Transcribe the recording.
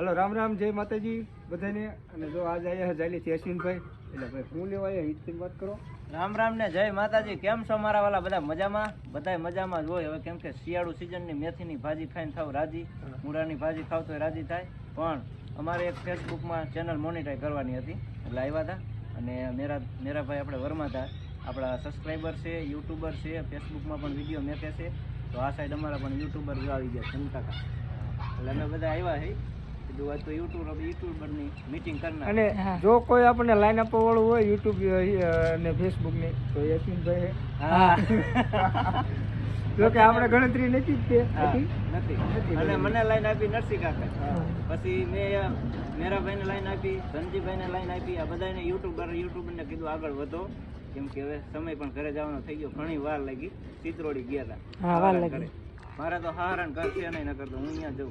Hello Ram Ram જય માતાજી બધાને. અને જો આજે અહીંયા જાલીથી અશ્વિનભાઈ, એટલે ભાઈ હું લેવા આવ્યા હિતથી વાત કરો. રામ રામ ને જય માતાજી. કેમ છો મારા વાલા? બધા મજામાં? બધા મજામાં જ હોય. હવે કેમ કે શિયાળુ સિઝનની મેથીની ભાજી ખાઈને થાવ રાજી, મૂળાની ભાજી ખાવ તો રાજી થાય. પણ અમારે એક ફેસબુકમાં ચેનલ મોનિટાઈઝ કરવાની હતી એટલે આવ્યા હતા. અને મેરાભાઈ આપણે વર્મા હતા, આપણા સબસ્ક્રાઈબર છે, યુટ્યુબર છે, ફેસબુકમાં પણ વિડીયો મેકે છે. તો આ સાઈડ અમારા પણ યુટ્યુબર આવી ગયા ચમકાકા, એટલે અમે બધા આવ્યા છે. કીધું આજ તો યુટ્યુબરની મીટિંગ કરનાર. અને જો કોઈ આપણને લાઈન આપવા વાળું હોય યુટ્યુબ અને ફેસબુકની તો યશવિનભાઈ હા જો કે આપણે ગણતરી નથી જ તે નથી. અને મને લાઈન આપી નરસિંહ કાકા, પછી મેં મેરાભાઈને લાઈન આપી, ધનજીભાઈને લાઈન આપી. આ બધાને યુટ્યુબરને કીધું આગળ વધો, કેમ કે હવે સમય પણ ઘરે જવાનો થઈ ગયો, ઘણી વાર લાગી. ચિત્રોડી ગયા હતા, મારે તો હારણ ઘર છે નહીં, નકર તો હું અહીંયા જઉં.